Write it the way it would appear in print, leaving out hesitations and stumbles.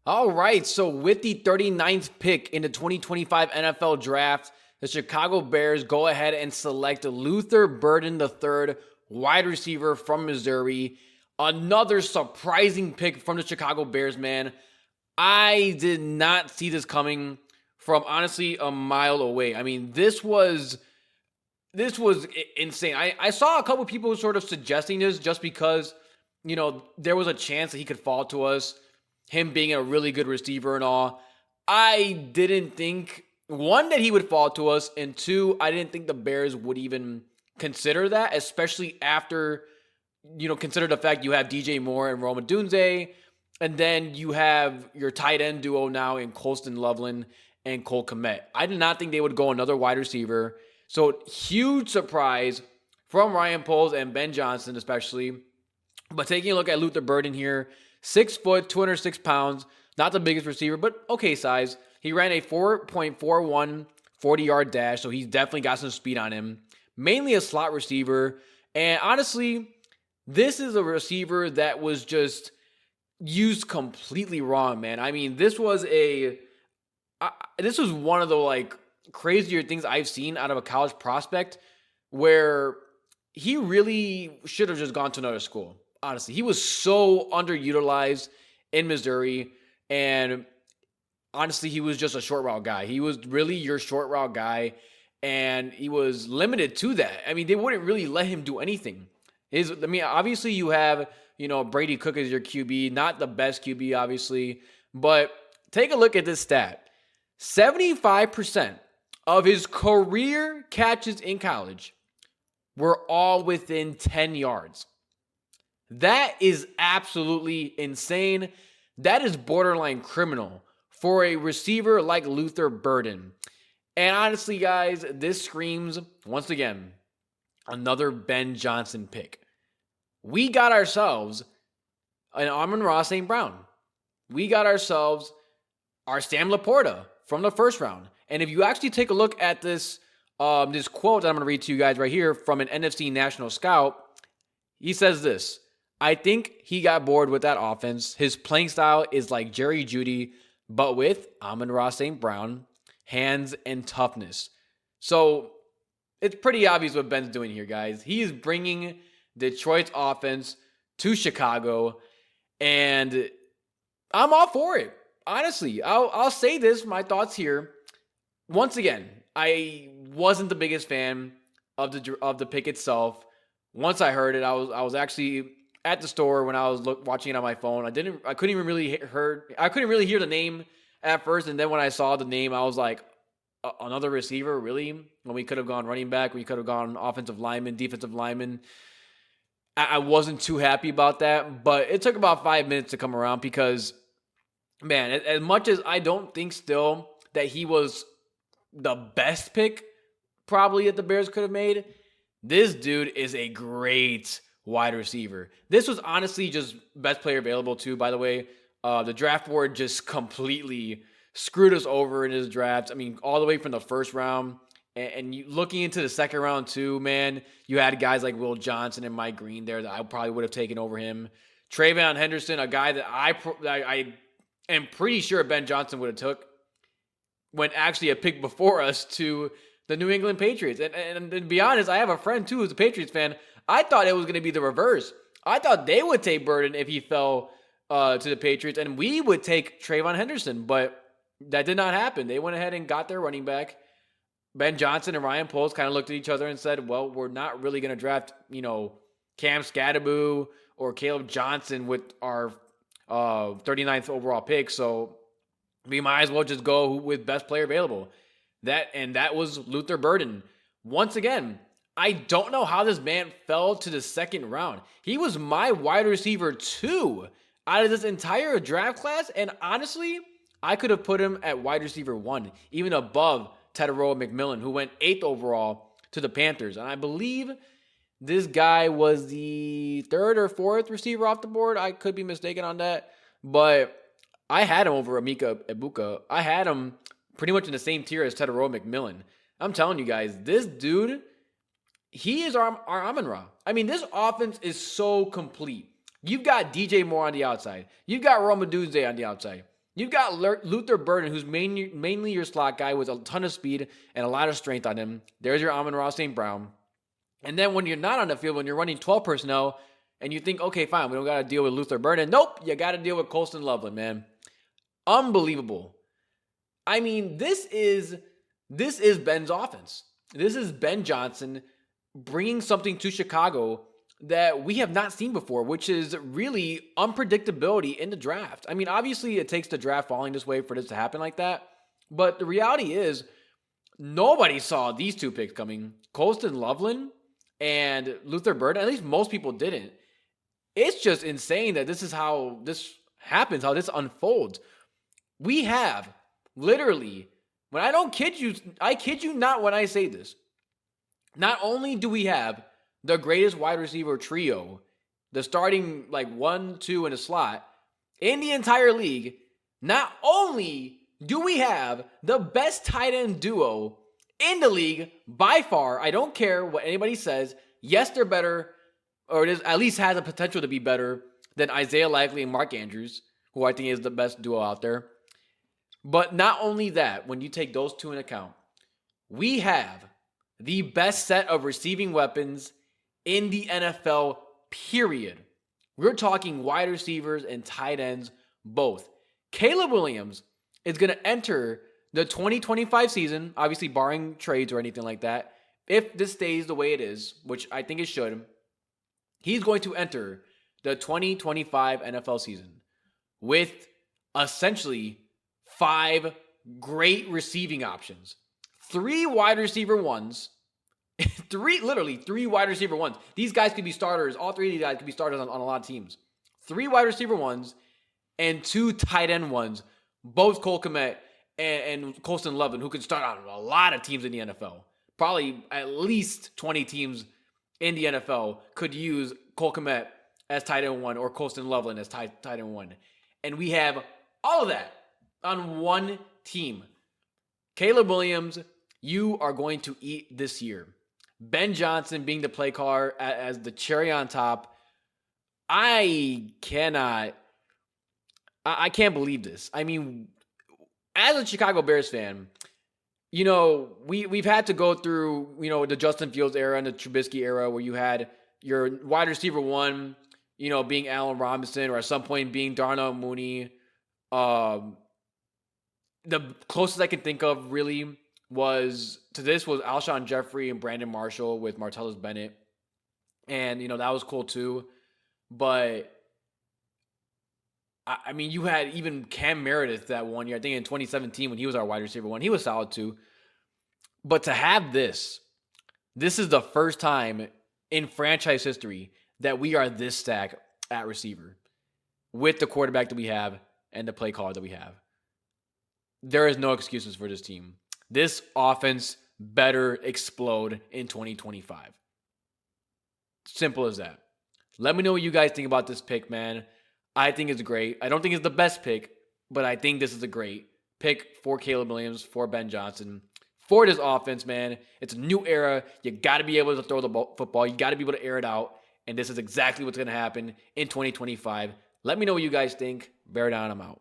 All right, so with the 39th pick in the 2025 NFL Draft, the Chicago Bears go ahead and select Luther Burden III, wide receiver from Missouri. Another surprising pick from the Chicago Bears, man. I did not see this coming from honestly a mile away. I mean, this was insane. I saw a couple people sort of suggesting this just because, there was a chance that he could fall to us, him being a really good receiver and all. I didn't think, one, that he would fall to us, and two, I didn't think the Bears would even consider that, especially after, consider the fact you have DJ Moore and Rome Odunze, and then you have your tight end duo now in Colston Loveland and Cole Kmet. I did not think they would go another wide receiver. So huge surprise from Ryan Poles and Ben Johnson especially. But taking a look at Luther Burden here, 6 foot, 206 pounds, not the biggest receiver, but okay size. He ran a 4.41 40-yard dash, so he's definitely got some speed on him. Mainly a slot receiver. And honestly, this is a receiver that was just used completely wrong, man. I mean, this was one of the crazier things I've seen out of a college prospect, where he really should have just gone to another school. Honestly, he was so underutilized in Missouri, and honestly, he was just a short route guy. He was really your short route guy, and he was limited to that. I mean, they wouldn't really let him do anything. Obviously you have, Brady Cook as your QB, not the best QB, obviously, but take a look at this stat. 75% of his career catches in college were all within 10 yards. That is absolutely insane. That is borderline criminal for a receiver like Luther Burden. And honestly, guys, this screams, once again, another Ben Johnson pick. We got ourselves an Amon-Ra St. Brown. We got ourselves our Sam Laporta from the first round. And if you actually take a look at this quote that I'm going to read to you guys right here from an NFC National Scout, he says this: I think he got bored with that offense. His playing style is like Jerry Jeudy, but with Amon-Ra St. Brown, hands, and toughness. So it's pretty obvious what Ben's doing here, guys. He is bringing Detroit's offense to Chicago, and I'm all for it. Honestly, I'll say this, my thoughts here. Once again, I wasn't the biggest fan of the pick itself. Once I heard it, I was actually at the store when I was watching it on my phone. I couldn't really hear the name at first, and then when I saw the name, I was like, another receiver, really? When we could have gone running back, we could have gone offensive lineman, defensive lineman. I wasn't too happy about that, but it took about 5 minutes to come around because, man, as much as I don't think still that he was the best pick probably that the Bears could have made, this dude is a great wide receiver. This was honestly just best player available too, by the way. The draft board just completely screwed us over in his draft. I mean, all the way from the first round. And you, looking into the second round too, man, you had guys like Will Johnson and Mike Green there that I probably would have taken over him. Trayvon Henderson, a guy that I am pretty sure Ben Johnson would have took, went actually a pick before us to the New England Patriots. And to be honest, I have a friend too who's a Patriots fan. I thought it was going to be the reverse. I thought they would take Burden if he fell to the Patriots, and we would take Trayvon Henderson, but that did not happen. They went ahead and got their running back. Ben Johnson and Ryan Poles kind of looked at each other and said, well, we're not really going to draft, Cam Scadaboo or Caleb Johnson with our 39th overall pick, so we might as well just go with best player available. That was Luther Burden. Once again, I don't know how this man fell to the second round. He was my wide receiver 2 out of this entire draft class, and honestly, I could have put him at wide receiver 1, even above Tetairoa McMillan, who went 8th overall to the Panthers. And I believe this guy was the 3rd or 4th receiver off the board. I could be mistaken on that. But I had him over Emeka Egbuka. I had him pretty much in the same tier as Tetairoa McMillan. I'm telling you guys, this dude, he is our Amon-Ra. I mean, this offense is so complete. You've got DJ Moore on the outside. You've got Rome Odunze on the outside. You've got Luther Burden, who's mainly your slot guy with a ton of speed and a lot of strength on him. There's your Amon-Ra St. Brown. And then when you're not on the field, when you're running 12 personnel, and you think, okay, fine, we don't got to deal with Luther Burden. Nope, you got to deal with Colston Loveland, man. Unbelievable. I mean, this is Ben's offense. This is Ben Johnson bringing something to Chicago that we have not seen before, which is really unpredictability in the draft. I mean, obviously it takes the draft falling this way for this to happen like that. But the reality is nobody saw these two picks coming. Colston Loveland and Luther Burden. At least most people didn't. It's just insane that this is how this happens, how this unfolds. We have literally, when I don't kid you, I kid you not when I say this. Not only do we have the greatest wide receiver trio, the starting like 1, 2 in a slot in the entire league, not only do we have the best tight end duo in the league by far. I don't care what anybody says. Yes, they're better, or it is at least has a potential to be better than Isaiah Likely and Mark Andrews, who I think is the best duo out there. But not only that, when you take those two in account, we have the best set of receiving weapons in the NFL, period. We're talking wide receivers and tight ends both. Caleb Williams is going to enter the 2025 season, obviously barring trades or anything like that. If this stays the way it is, which I think it should, he's going to enter the 2025 NFL season with essentially 5 great receiving options. 3 wide receiver ones. Literally 3 wide receiver ones. These guys could be starters. All 3 of these guys could be starters on a lot of teams. 3 wide receiver ones and 2 tight end ones. Both Cole Kmet and Colston Loveland, who could start on a lot of teams in the NFL. Probably at least 20 teams in the NFL could use Cole Kmet as tight end 1 or Colston Loveland as tight end 1. And we have all of that on one team. Caleb Williams, you are going to eat this year. Ben Johnson being the play caller as the cherry on top. I can't believe this. I mean, as a Chicago Bears fan, you know, we've had to go through, you know, the Justin Fields era and the Trubisky era where you had your wide receiver 1, you know, being Allen Robinson or at some point being Darnell Mooney. The closest I can think of really was Alshon Jeffrey and Brandon Marshall with Martellus Bennett. And, you know, that was cool too. But I mean, you had even Cam Meredith that one year, I think in 2017 when he was our wide receiver 1. He was solid too. But to have this is the first time in franchise history that we are this stacked at receiver with the quarterback that we have and the play caller that we have. There is no excuses for this team. This offense better explode in 2025. Simple as that. Let me know what you guys think about this pick, man. I think it's great. I don't think it's the best pick, but I think this is a great pick for Caleb Williams, for Ben Johnson, for this offense, man. It's a new era. You got to be able to throw the football. You got to be able to air it out. And this is exactly what's going to happen in 2025. Let me know what you guys think. Bear down. I'm out.